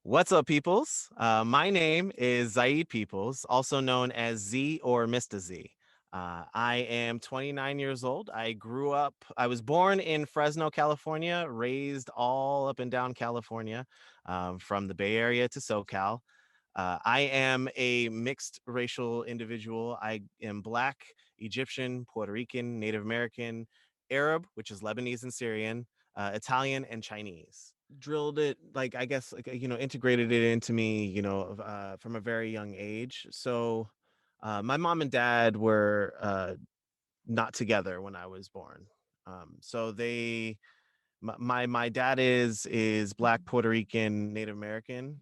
What's up, peoples? My name is Zaid Peoples, also known as Z or Mr. Z. I am 29 years old. I was born in Fresno, California, raised all up and down California, from the Bay Area to SoCal. I am a mixed racial individual. I am Black, Egyptian, Puerto Rican, Native American, Arab, which is Lebanese and Syrian, Italian, and Chinese. Drilled it, like, I guess, like, integrated it into me, from a very young age. So my mom and dad were not together when I was born. So my dad is Black, Puerto Rican, Native American,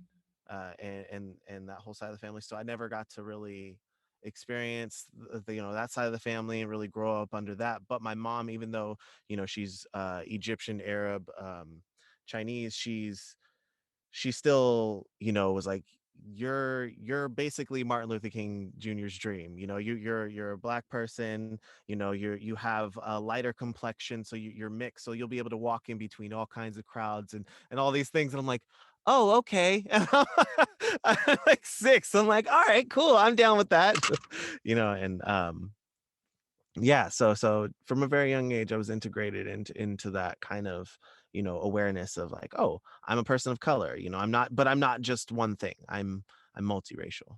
and that whole side of the family. So I never got to really experience that side of the family and really grow up under that. But my mom, even though she's Egyptian, Arab, Chinese, she still, was like, you're basically Martin Luther King Jr.'s dream. You're a Black person. You have a lighter complexion, so you're mixed, so you'll be able to walk in between all kinds of crowds and all these things. And I'm like, oh, okay. And I'm like 6. I'm like, all right, cool. I'm down with that. And yeah, so from a very young age I was integrated into that kind of awareness of like, oh, I'm a person of color. I'm not just one thing. I'm multiracial.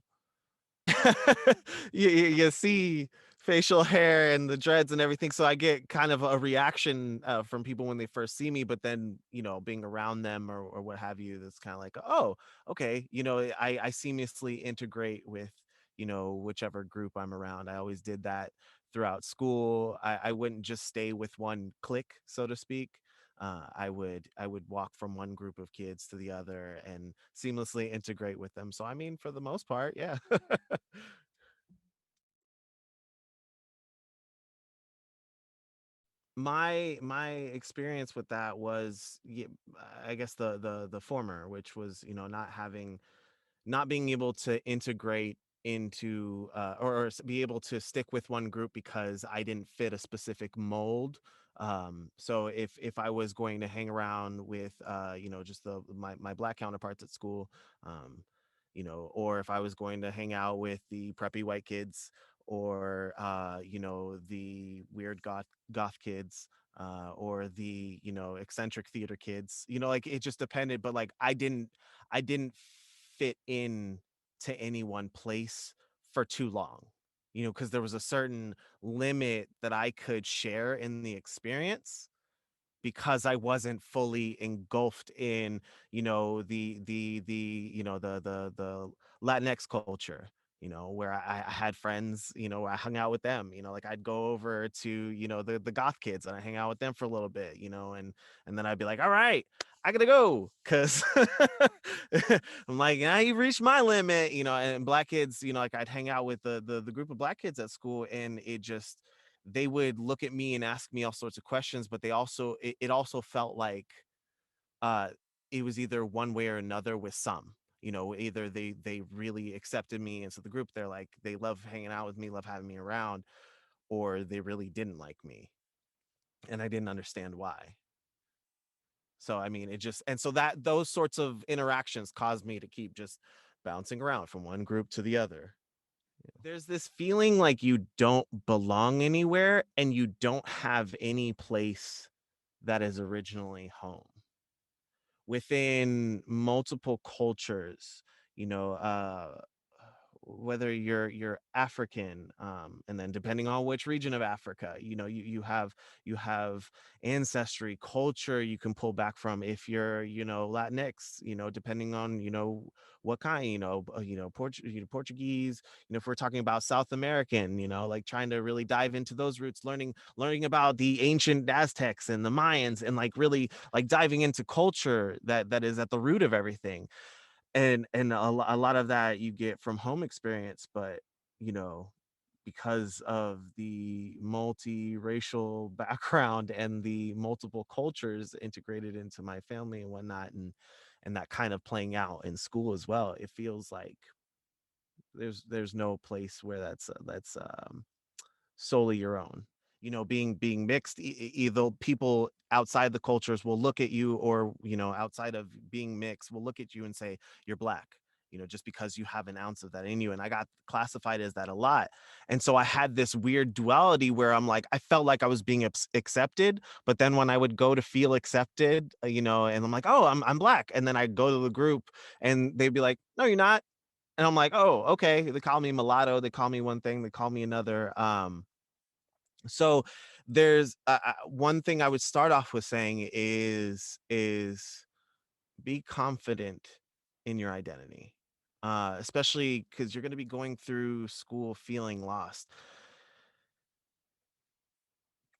You see facial hair and the dreads and everything, so I get kind of a reaction from people when they first see me, but then being around them or what have you, that's kind of like, oh, okay. I seamlessly integrate with whichever group I'm around. I always did that throughout school. I wouldn't just stay with one clique, so to speak. I would walk from one group of kids to the other and seamlessly integrate with them. So I mean, for the most part, yeah. My experience with that was, I guess, the former, which was not being able to integrate into or be able to stick with one group because I didn't fit a specific mold. So if I was going to hang around with just my Black counterparts at school, um or if I was going to hang out with the preppy white kids, or the weird goth kids, or the eccentric theater kids, like, it just depended. But like, I didn't fit in to any one place for too long, because there was a certain limit that I could share in the experience, because I wasn't fully engulfed in, the Latinx culture, where I had friends, I hung out with them, like, I'd go over to, the goth kids, and I hang out with them for a little bit, and then I'd be like, all right, I gotta go, because I'm like, yeah, you reached my limit, and Black kids, like, I'd hang out with the group of Black kids at school, and they would look at me and ask me all sorts of questions, but it also felt like uh it was either one way or another with some. Either they really accepted me into the group, they're like, they love hanging out with me, love having me around, or they really didn't like me, and I didn't understand why. So I mean, it just and so that those sorts of interactions caused me to keep just bouncing around from one group to the other. There's this feeling like you don't belong anywhere and you don't have any place that is originally home within multiple cultures, you know, whether you're African, and then depending on which region of Africa, you have ancestry, culture you can pull back from. If you're, Latinx, depending on, what kind, Portuguese, if we're talking about South American, like, trying to really dive into those roots, learning about the ancient Aztecs and the Mayans, and like really like diving into culture that is at the root of everything. And a lot of that you get from home experience, but you know because of the multiracial background and the multiple cultures integrated into my family and whatnot, and that kind of playing out in school as well, it feels like there's no place where that's solely your own. being mixed, either people outside the cultures will look at you, or outside of being mixed will look at you and say you're black, just because you have an ounce of that in you. And I got classified as that a lot. And so I had this weird duality where I'm like, I felt like I was being accepted, but then when I would go to feel accepted, and I'm like, oh, I'm black, and then I go to the group and they'd be like, no, you're not. And I'm like, oh, okay. They call me mulatto, they call me one thing, they call me another. So there's one thing I would start off with saying is be confident in your identity, especially because you're going to be going through school feeling lost.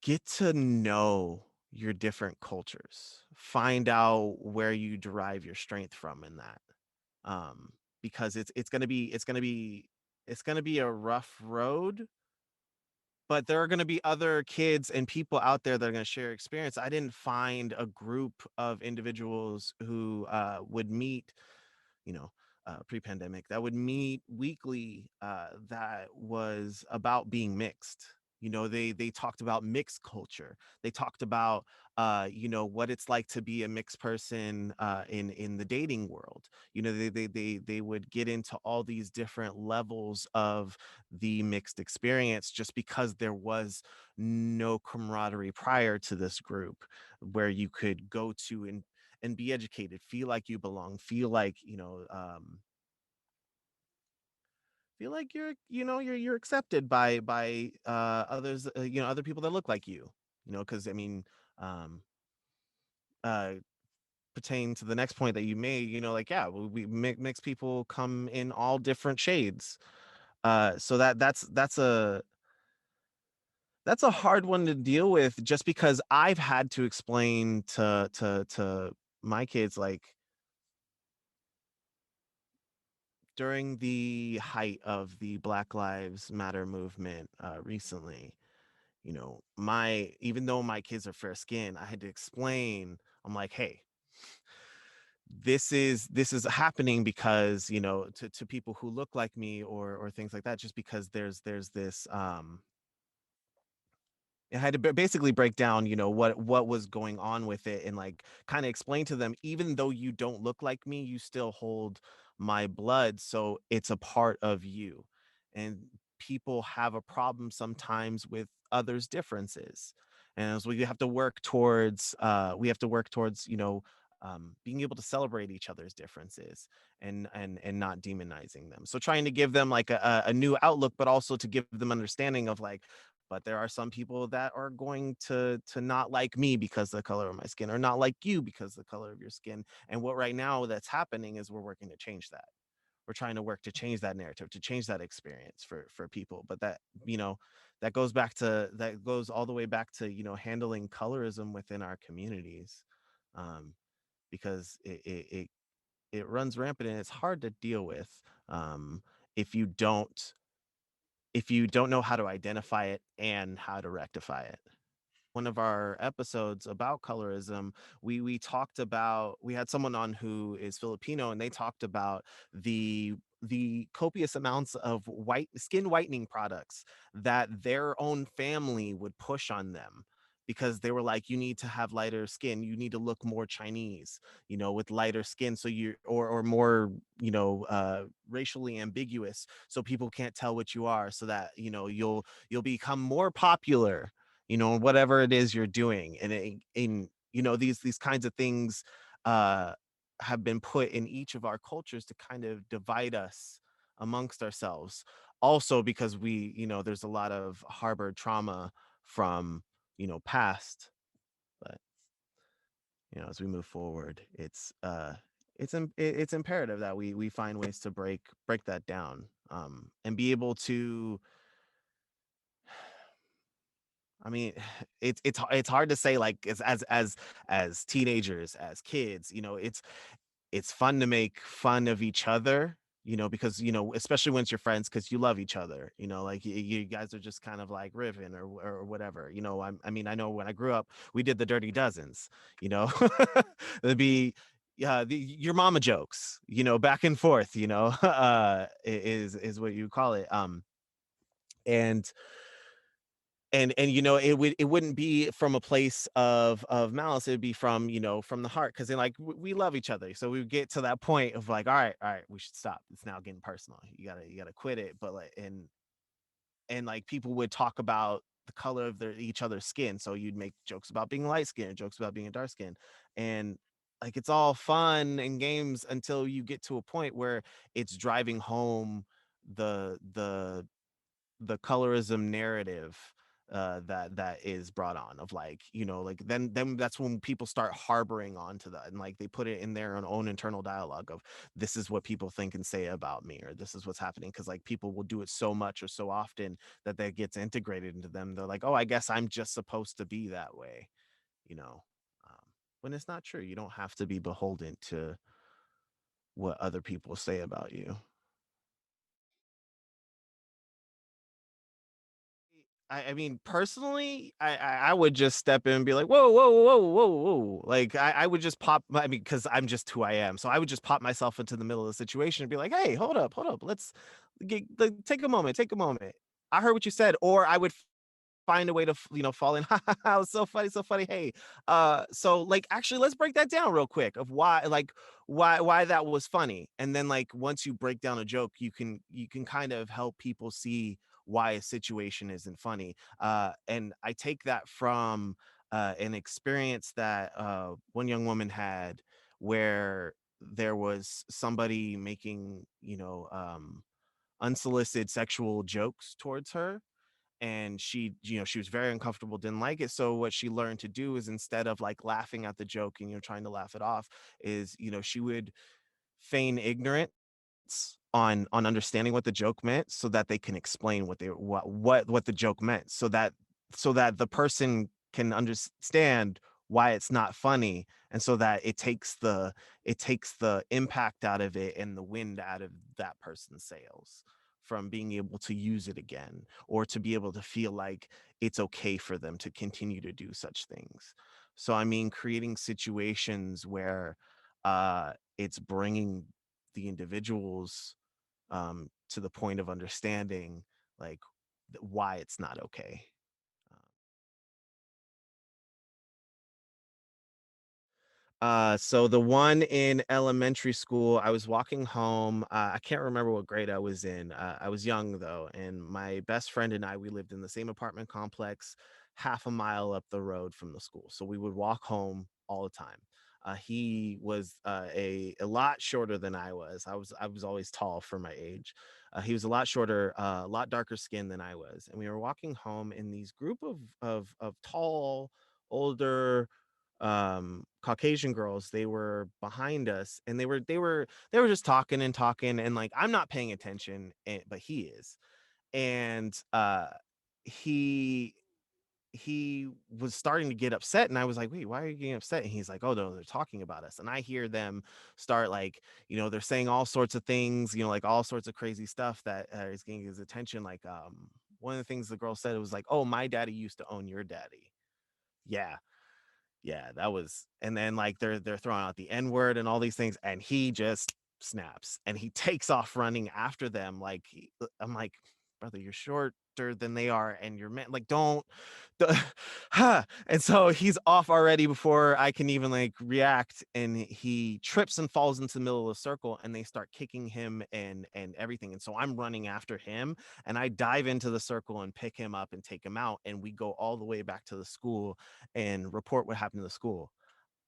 Get to know your different cultures, find out where you derive your strength from in that, because it's going to be a rough road, but there are going to be other kids and people out there that are going to share experience. I didn't find a group of individuals who would meet, you know, pre-pandemic, that would meet weekly, that was about being mixed. They talked about mixed culture. They talked about what it's like to be a mixed person in the dating world. They would get into all these different levels of the mixed experience, just because there was no camaraderie prior to this group where you could go to and be educated, feel like you belong, feel like you're accepted by others, other people that look like you. Because I mean, um uh pertaining to the next point that you made, like, yeah, we mix people come in all different shades. So that's a hard one to deal with, just because I've had to explain to my kids, like, during the height of the Black Lives Matter movement, recently, my even though my kids are fair skinned, I had to explain. I'm like, hey, this is happening because, to people who look like me, or things like that, just because there's this, I had to basically break down, what was going on with it, and, like, kind of explain to them, even though you don't look like me, you still hold my blood, so it's a part of you. And people have a problem sometimes with others' differences. And so we have to work towards, being able to celebrate each other's differences, and not demonizing them. So trying to give them, like, a new outlook, but also to give them understanding of, like, but there are some people that are going to not like me because of the color of my skin, or not like you because of the color of your skin. And what right now that's happening is we're working to change that. We're trying to work to change that narrative, to change that experience for people. But you know that goes all the way back to, handling colorism within our communities, um, because it runs rampant, and it's hard to deal with, um, if you don't know how to identify it and how to rectify it. One of our episodes about colorism, we had someone on who is Filipino, and they talked about the copious amounts of white skin whitening products that their own family would push on them, because they were like, you need to have lighter skin, you need to look more Chinese, with lighter skin, so you or more, racially ambiguous, so people can't tell what you are, so that, you'll become more popular, whatever it is you're doing. And these kinds of things, uh have been put in each of our cultures to kind of divide us amongst ourselves, also because there's a lot of harbored trauma from, past. But, as we move forward, it's imperative that we find ways to break that down, and be able to. I mean, it's hard to say, like, as teenagers, as kids, it's fun to make fun of each other, because, especially when it's your friends, because you love each other, like, you guys are just kind of like riffing, or whatever, I mean, I know when I grew up, we did the Dirty Dozens, you know, there'd be, yeah, your mama jokes, back and forth, is what you call it, and And it wouldn't be from a place of malice. It would be from, from the heart, because then, like, we love each other, so we would get to that point of like, all right, we should stop, it's now getting personal, you gotta quit it. But like, and like, people would talk about the color of each other's skin, so you'd make jokes about being light skinned, jokes about being a dark skin. And like, it's all fun and games until you get to a point where it's driving home the colorism narrative, that is brought on, of like, like, then that's when people start harboring onto that, and like, they put it in their own internal dialogue of, this is what people think and say about me, or this is what's happening, because like, people will do it so much or so often that gets integrated into them. They're like, oh, I guess I'm just supposed to be that way, you know um, when it's not true. You don't have to be beholden to what other people say about you. I mean, personally, I would just step in and be like, whoa, whoa, whoa, whoa, whoa. Like, I would just pop. I mean, because I'm just who I am. So I would just pop myself into the middle of the situation and be like, hey, hold up. Let's take a moment. Take a moment. I heard what you said. Or I would find a way to, fall in. It was so funny, so funny. Hey, so like, actually, let's break that down real quick of why, like, why that was funny. And then, like, once you break down a joke, you can kind of help people see why a situation isn't funny. And I take that from an experience that one young woman had, where there was somebody making, unsolicited sexual jokes towards her, and she was very uncomfortable, didn't like it. So what she learned to do is, instead of like laughing at the joke and trying to laugh it off, is, she would feign ignorance on understanding what the joke meant, so that they can explain what the joke meant, so that the person can understand why it's not funny, and so that it takes the impact out of it and the wind out of that person's sails, from being able to use it again, or to be able to feel like it's okay for them to continue to do such things. So I mean, creating situations where it's bringing the individuals to the point of understanding, like, why it's not okay. So the one in elementary school, I was walking home. I can't remember what grade I was in. I was young though, and my best friend and I, we lived in the same apartment complex, half a mile up the road from the school. So we would walk home all the time. He was a lot shorter than I was. I was always tall for my age. He was a lot shorter, a lot darker skin than I was, and we were walking home in these group of tall, older, Caucasian girls. They were behind us, and they were just talking and talking, and like, I'm not paying attention, but he is. And he he was starting to get upset, and I was like, wait, why are you getting upset? And he's like, oh no, they're talking about us. And I hear them start, like, they're saying all sorts of things, like all sorts of crazy stuff that is getting his attention. Like, one of the things the girl said, it was like, oh, my daddy used to own your daddy. Yeah, yeah, that was. And then, like, they're throwing out the N-word and all these things, and he just snaps, and he takes off running after them. Like, I'm like, brother, you're shorter than they are, and you're like, don't, huh. And so he's off already before I can even like react, and he trips and falls into the middle of the circle, and they start kicking him and everything. And so I'm running after him, and I dive into the circle and pick him up and take him out, and we go all the way back to the school and report what happened to the school.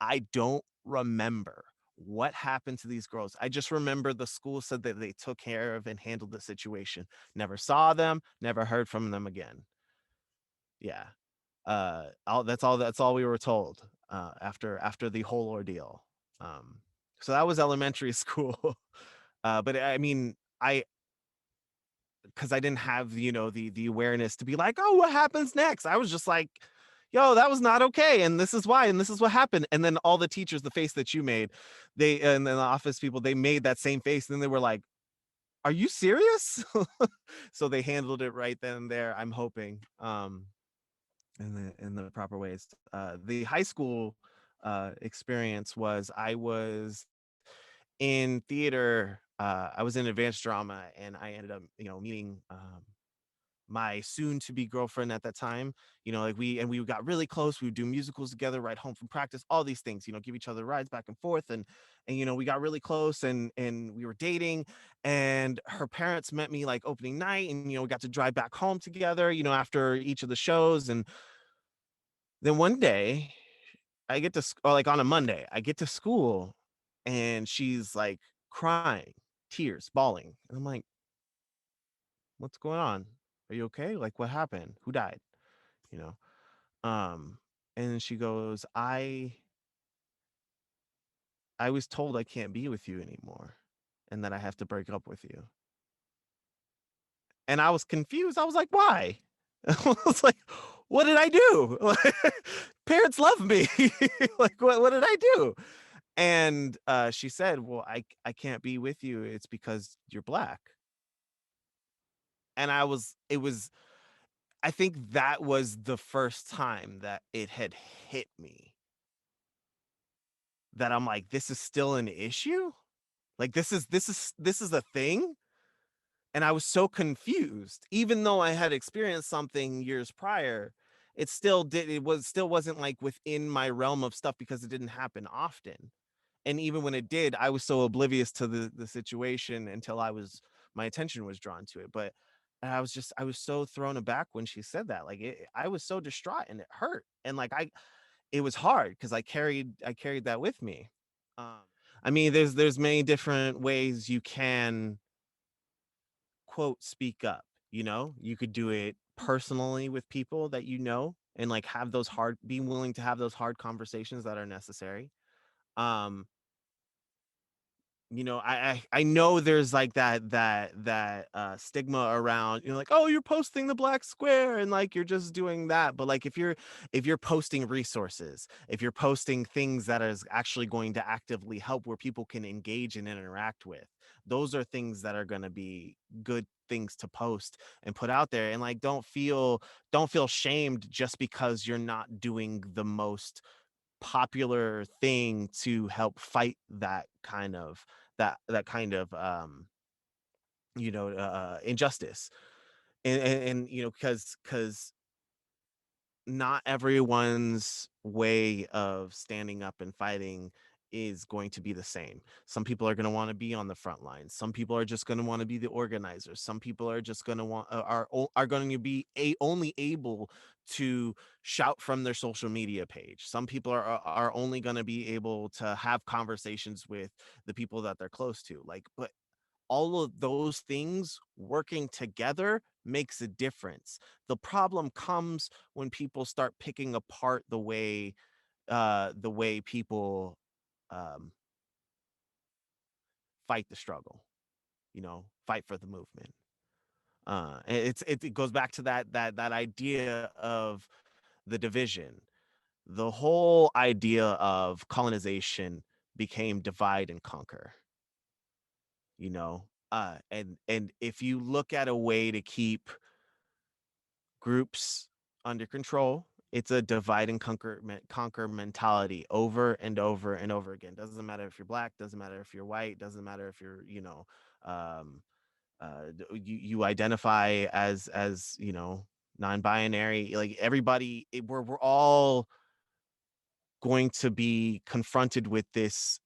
I don't remember what happened to these girls. I just remember the school said that they took care of and handled the situation. Never saw them, never heard from them again. Yeah. That's all we were told after the whole ordeal. Um so that was elementary school. But I mean, I because I didn't have, the awareness to be like, oh, what happens next? I was just like, yo, that was not okay, and this is why, and this is what happened. And then all the teachers, the face that you made, and then the office people, they made that same face, and then they were like, are you serious? So they handled it right then and there, I'm hoping, in the proper ways. The high school experience was, I was in theater. I was in advanced drama, and I ended up, meeting my soon to be girlfriend at that time, like we got really close. We would do musicals together, ride home from practice, all these things, give each other rides back and forth. And we got really close, and we were dating, and her parents met me like opening night, and we got to drive back home together, after each of the shows. And then one day I get to or like on a Monday, I get to school, and she's like crying, tears, bawling. And I'm like, what's going on? Are you okay? Like, what happened? Who died? You know? Um, and then she goes, I was told I can't be with you anymore and that I have to break up with you. And I was confused. I was like, why? I was like, what did I do? Parents love me. Like, what did I do? And she said, well, I can't be with you. It's because you're black. And it was, I think that was the first time that it had hit me that I'm like, this is still an issue? Like this is a thing? And I was so confused. Even though I had experienced something years prior, it still wasn't like within my realm of stuff because it didn't happen often. And even when it did, I was so oblivious to the situation until my attention was drawn to it. But I was so thrown aback when she said that. Like I was so distraught, and it hurt. And like it was hard because I carried that with me. Um, I mean, there's many different ways you can quote speak up. You could do it personally with people that and like have those hard be willing to have those hard conversations that are necessary. Um, I know there's like that stigma around, like, oh, you're posting the black square and like you're just doing that. But like if you're posting resources, if you're posting things that is actually going to actively help where people can engage and interact with, those are things that are going to be good things to post and put out there. And like don't feel shamed just because you're not doing the most popular thing to help fight that kind of injustice. And because not everyone's way of standing up and fighting is going to be the same. Some people are going to want to be on the front lines. Some people are just going to want to be the organizers. Some people are just going to want are going to be only able to shout from their social media page. Some people are only going to be able to have conversations with the people that they're close to. Like, but all of those things working together makes a difference. The problem comes when people start picking apart the way people um, fight the struggle, fight for the movement. It goes back to that idea of the division. The whole idea of colonization became divide and conquer. And if you look at a way to keep groups under control, it's a divide and conquer mentality over and over and over again. Doesn't matter if you're black, doesn't matter if you're white, doesn't matter if you're, um, you identify as non-binary. Like everybody, we're all going to be confronted with this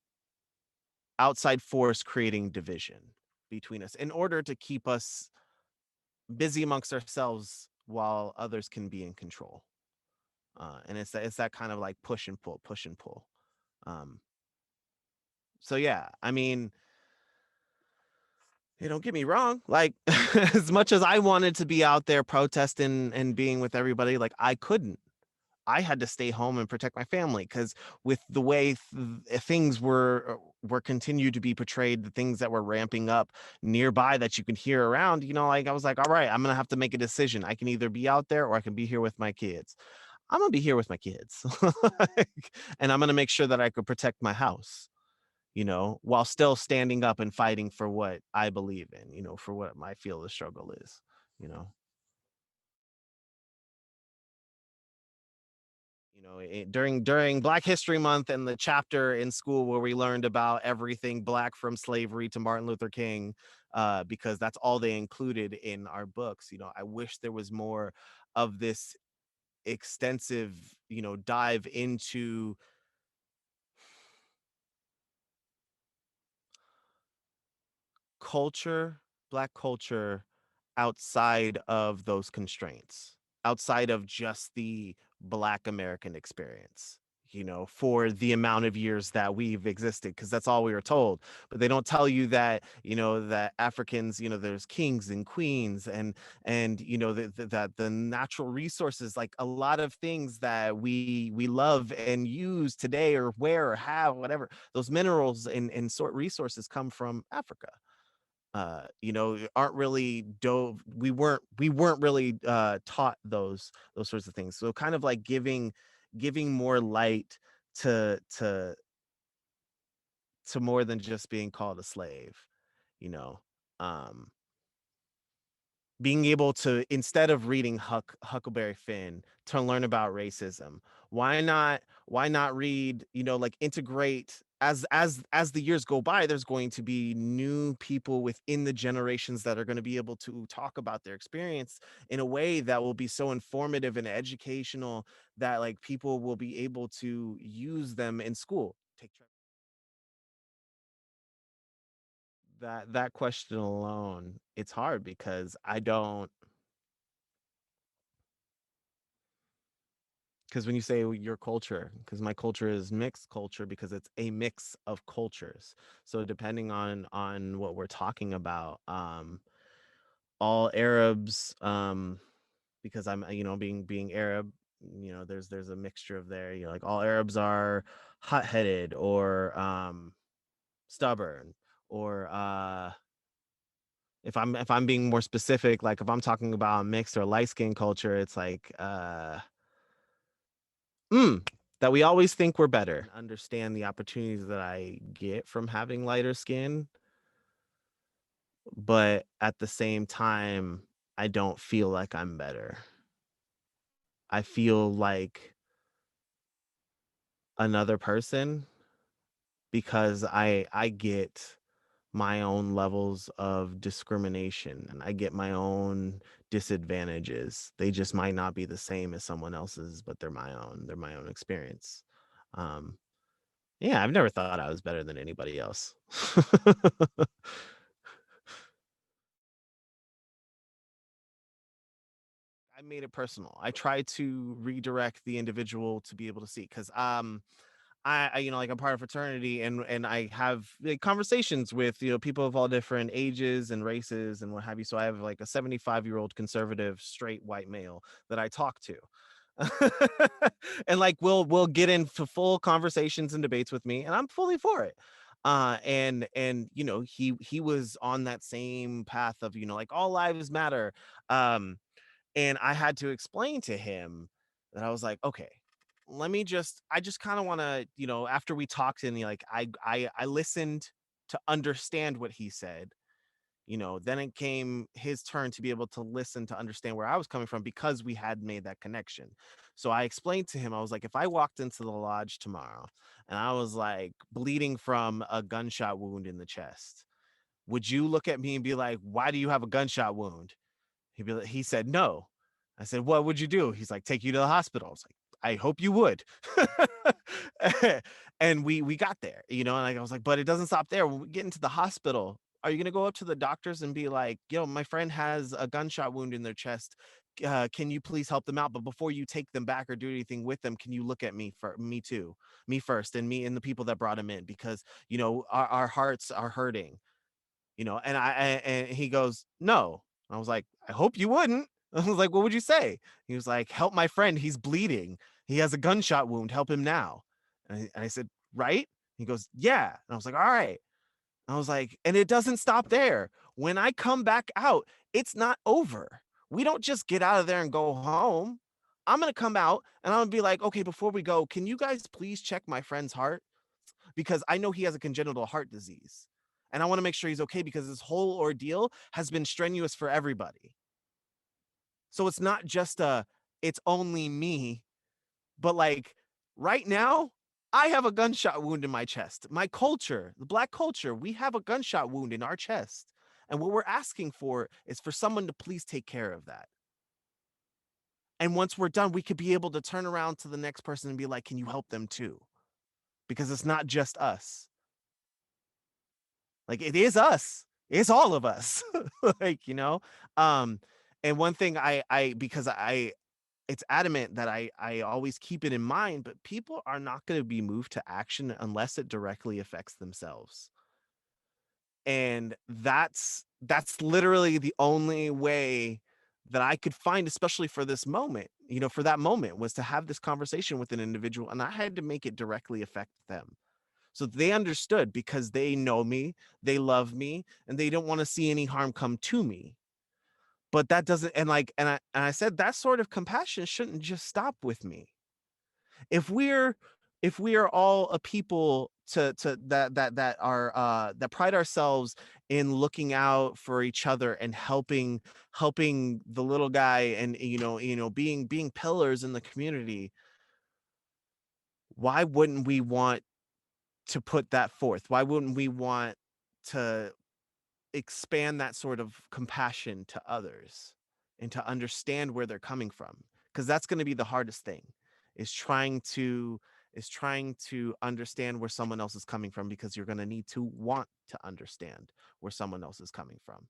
outside force creating division between us in order to keep us busy amongst ourselves while others can be in control. And it's that kind of like push and pull, push and pull. Um, so yeah, I mean, don't get me wrong. Like as much as I wanted to be out there protesting and being with everybody, like I couldn't. I had to stay home and protect my family because with the way things were continued to be portrayed, the things that were ramping up nearby that you can hear around, like I was like, all right, I'm gonna have to make a decision. I can either be out there or I can be here with my kids. I'm gonna be here with my kids, and I'm gonna make sure that I could protect my house, while still standing up and fighting for what I believe in, for what I feel the struggle is, you know. During Black History Month and the chapter in school where we learned about everything Black from slavery to Martin Luther King, because that's all they included in our books. I wish there was more of this extensive, dive into culture, Black culture, outside of those constraints, outside of just the Black American experience, for the amount of years that we've existed, because that's all we were told. But they don't tell you that, that Africans, there's kings and queens, and that the natural resources, like a lot of things that we love and use today, or wear or have, whatever, those minerals and sort resources come from Africa. Aren't really dove we weren't really taught those sorts of things, so kind of like giving more light to more than just being called a slave, you know um being able to, instead of reading Huckleberry Finn to learn about racism, why not read, like integrate, as the years go by, there's going to be new people within the generations that are going to be able to talk about their experience in a way that will be so informative and educational that, like, people will be able to use them in school. That question alone, it's hard because I don't because when you say your culture, because my culture is mixed culture, because it's a mix of cultures. So depending on what we're talking about, all Arabs, because I'm, being Arab, there's a mixture of there. Like all Arabs are hot-headed, or stubborn, or if I'm being more specific, like if I'm talking about mixed or light skin culture, it's like Mm, that we always think we're better. Understand the opportunities that I get from having lighter skin, but at the same time, I don't feel like I'm better. I feel like another person, because I get my own levels of discrimination, and I get my own disadvantages. They just might not be the same as someone else's, but they're my own. They're my own experience. Um, Yeah, I've never thought I was better than anybody else. I made it personal. I try to redirect the individual to be able to see, because like, I'm part of fraternity, and I have, like, conversations with, people of all different ages and races and what have you. So I have like a 75-year-old conservative straight white male that I talk to. And like we'll get into full conversations and debates with me, and I'm fully for it. And he was on that same path of, like, all lives matter. Um and I had to explain to him that I was like, okay, I just kind of want to, after we talked, and like I listened to understand what he said. Then it came his turn to be able to listen to understand where I was coming from, because we had made that connection. So I explained to him, I was like, if I walked into the lodge tomorrow and I was like bleeding from a gunshot wound in the chest, would you look at me and be like, why do you have a gunshot wound? He said, no. I said, what would you do? He's like, take you to the hospital. I was like, I hope you would. And we got there, and like, I was like, but it doesn't stop there. When we get into the hospital, are you going to go up to the doctors and be like, my friend has a gunshot wound in their chest. Can you please help them out? But before you take them back or do anything with them, can you look at me, for me too, me first, and me and the people that brought him in, because, our hearts are hurting, and he goes, no. I was like, I hope you wouldn't. I was like, what would you say? He was like, help my friend, he's bleeding, he has a gunshot wound, help him now. And I said, right? He goes, yeah. And I was like, all right. I was like, and it doesn't stop there. When I come back out, it's not over. We don't just get out of there and go home. I'm going to come out and I'm going to be like, okay, before we go, can you guys please check my friend's heart? Because I know he has a congenital heart disease. And I want to make sure he's okay, because this whole ordeal has been strenuous for everybody. So it's not just it's only me. But like right now, I have a gunshot wound in my chest. My culture, the black culture, we have a gunshot wound in our chest. And what we're asking for is for someone to please take care of that. And once we're done, we could be able to turn around to the next person and be like, can you help them too? Because it's not just us. Like it is us. It's all of us. Like, Um, and one thing I because I it's adamant that I always keep it in mind, but people are not going to be moved to action unless it directly affects themselves. And that's literally the only way that I could find, especially for this moment, for that moment, was to have this conversation with an individual, and I had to make it directly affect them. So they understood because they know me, they love me, and they don't want to see any harm come to me. But that doesn't, and I said that sort of compassion shouldn't just stop with me. If we're if we are all a people to that pride ourselves in looking out for each other and helping the little guy, and being pillars in the community, why wouldn't we want to put that forth? Why wouldn't we want to expand that sort of compassion to others and to understand where they're coming from? Because that's going to be the hardest thing, is trying to understand where someone else is coming from, because you're going to need to want to understand where someone else is coming from.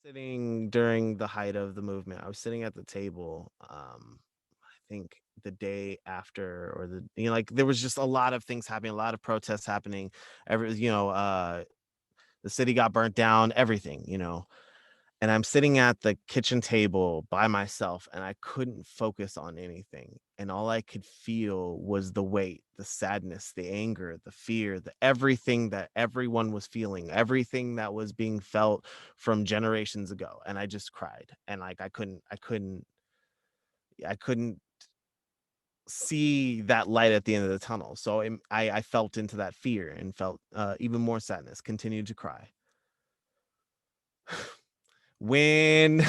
Sitting during the height of the movement, I was sitting at the table, I think the day after, or like there was just a lot of things happening, a lot of protests happening. The city got burnt down, everything. And I'm sitting at the kitchen table by myself, and I couldn't focus on anything. And all I could feel was the weight, the sadness, the anger, the fear, the everything that everyone was feeling, everything that was being felt from generations ago. And I just cried. And like I couldn't see that light at the end of the tunnel. So I felt into that fear and felt even more sadness, continued to cry. When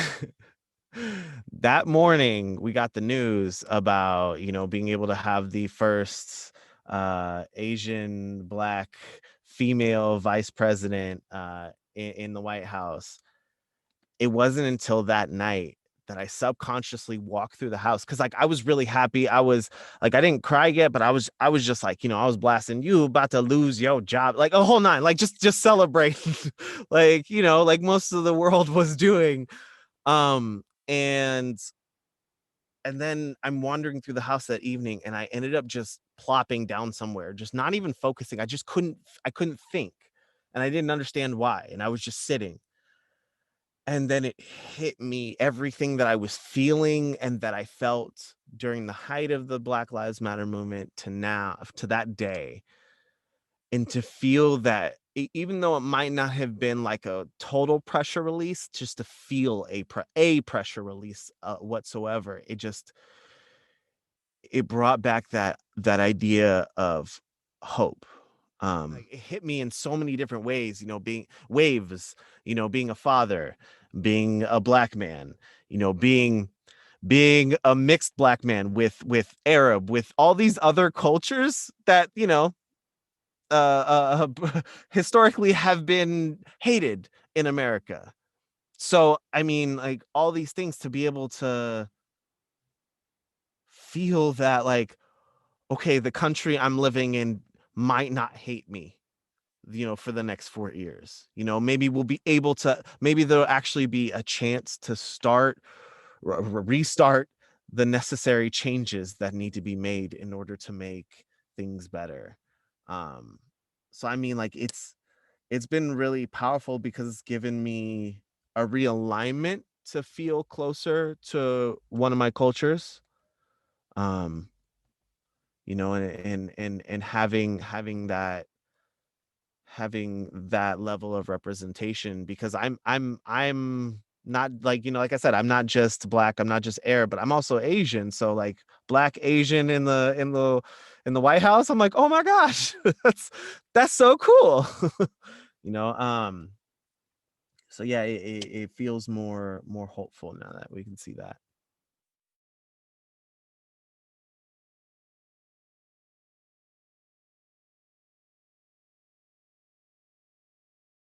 that morning we got the news about, being able to have the first Asian Black female vice president in the White House, it wasn't until that night that I subconsciously walked through the house, because like I was really happy. I was like, I didn't cry yet, but I was just like, I was blasting, you about to lose your job, like a whole nine, like just celebrate, like like most of the world was doing. um and then I'm wandering through the house that evening, and I ended up just plopping down somewhere, just not even focusing. I couldn't think, and I didn't understand why, and I was just sitting. And then it hit me, everything that I was feeling and that I felt during the height of the Black Lives Matter movement to now, to that day, and to feel that, even though it might not have been like a total pressure release, just to feel a pressure release whatsoever, it brought back that idea of hope. Like it hit me in so many different ways, being waves, being a father, being a Black man, being a mixed Black man with Arab, with all these other cultures that historically have been hated in America. So I mean, like all these things, to be able to feel that, like, okay, the country I'm living in might not hate me, for the next 4 years. Maybe we'll be able to, maybe there'll actually be a chance to restart the necessary changes that need to be made in order to make things better. Um, so I mean, like it's been really powerful because it's given me a realignment to feel closer to one of my cultures. Um, and having that level of representation, because I'm not, like, like I said, I'm not just Black, I'm not just Arab, but I'm also Asian. So like Black Asian in the White House, I'm like, oh my gosh, that's so cool. you know um so yeah, it feels more hopeful now that we can see that.